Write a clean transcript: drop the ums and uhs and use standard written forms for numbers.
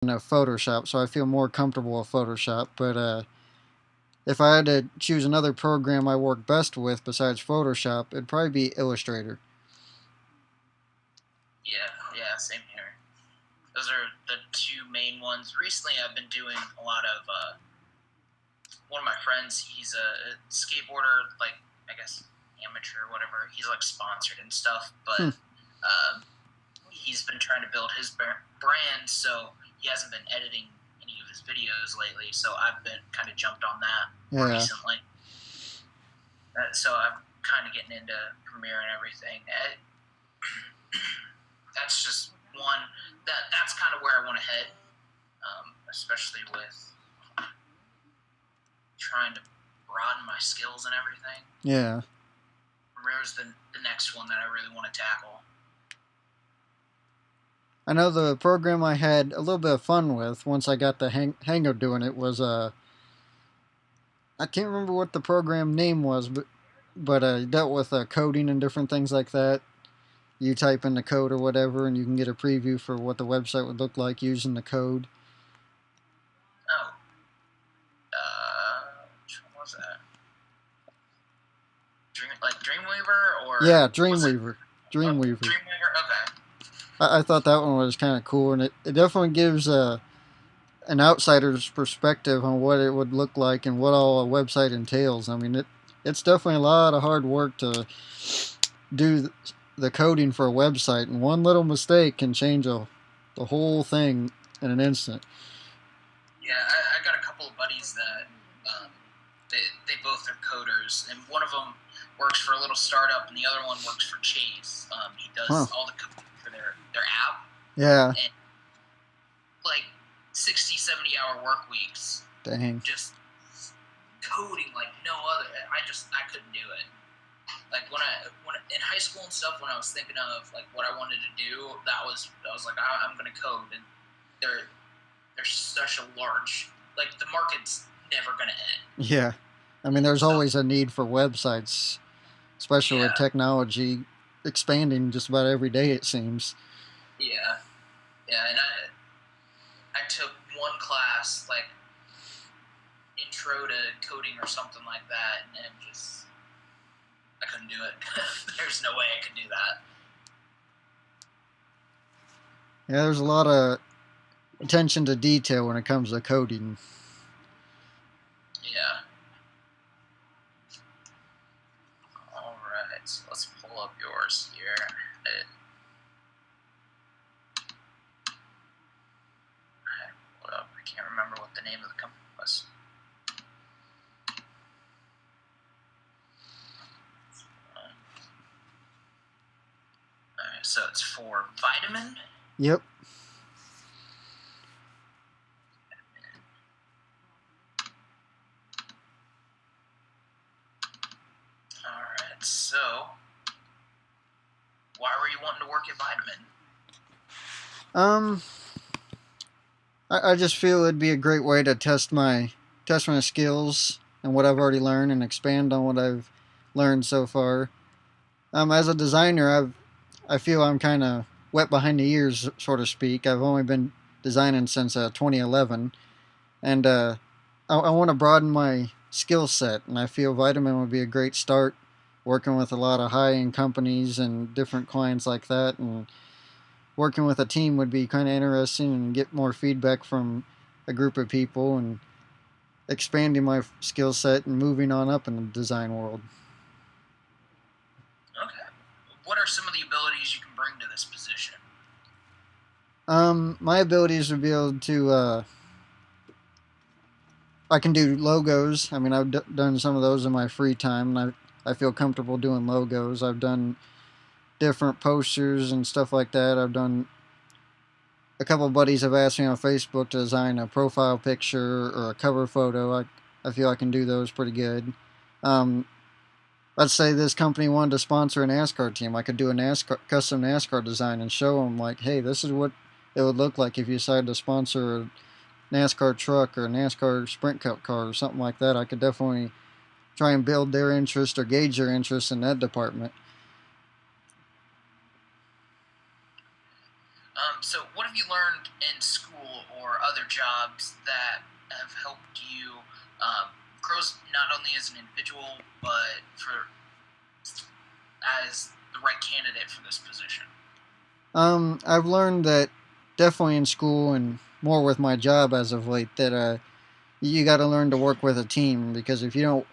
Photoshop, so I feel more comfortable with Photoshop. But if I had to choose another program I work best with besides Photoshop, it'd probably be Illustrator. Yeah, same here. Those are the two main ones. Recently, I've been doing a lot of. One of my friends, he's a skateboarder, like I guess amateur or whatever. He's like sponsored and stuff, but he's been trying to build his brand, so he hasn't been editing any of his videos lately. So I've been kind of jumped on that recently. So I'm kind of getting into Premiere and everything. That's just one that's kind of where I want to head, especially with trying to broaden my skills and everything. Yeah. Premiere's the next one that I really want to tackle. I know the program I had a little bit of fun with once I got the hang of doing it was I can't remember what the program name was, but it dealt with coding and different things like that. You type in the code or whatever, and you can get a preview for what the website would look like using the code. Oh. Which one was that? Dreamweaver or? Yeah, Dreamweaver. Dreamweaver. Dreamweaver, okay. I thought that one was kind of cool, and it definitely gives an outsider's perspective on what it would look like and what all a website entails. I mean, it's definitely a lot of hard work to do the coding for a website, and one little mistake can change the whole thing in an instant. Yeah, I got a couple of buddies that they both are coders, and one of them works for a little startup, and the other one works for Chase. He does all the coding for their app. Yeah. And like 60, 70-hour work weeks. Dang. Just coding like no other. I couldn't do it. Like when in high school and stuff, when I was thinking of like what I wanted to do, I was like I'm gonna code, and they're such a large, like the market's never gonna end. Yeah, I mean there's always a need for websites, especially with technology expanding just about every day it seems. Yeah, and I took one class like intro to coding or something like that, and just I couldn't do it. There's no way I could do that. Yeah, there's a lot of attention to detail when it comes to coding. Yeah. Alright, so let's pull up yours here. Hold up, I can't remember what the name of the company was. Alright, so it's for Vitamin? Yep. Alright, so why were you wanting to work at Vitamin? I just feel it'd be a great way to test my skills and what I've already learned and expand on what I've learned so far. As a designer, I feel I'm kind of wet behind the ears, so to speak. I've only been designing since 2011, and I want to broaden my skill set, and I feel Vitamin would be a great start, working with a lot of high-end companies and different clients like that, and working with a team would be kind of interesting and get more feedback from a group of people and expanding my skill set and moving on up in the design world. Okay. What are some of the abilities you can bring to this position? My abilities would be able to I can do logos. I mean, I've done some of those in my free time, and I feel comfortable doing logos. I've done different posters and stuff like that. I've done a couple of buddies have asked me on Facebook to design a profile picture or a cover photo. I feel I can do those pretty good. Let's say this company wanted to sponsor a NASCAR team. I could do a custom NASCAR design and show them like, hey, this is what it would look like if you decided to sponsor a NASCAR truck or a NASCAR Sprint Cup car or something like that. I could definitely try and build their interest or gauge their interest in that department. So what have you learned in school or jobs that have helped you grow not only as an individual, but as the right candidate for this position? I've learned that definitely in school and more with my job as of late that you got to learn to work with a team, because if you don't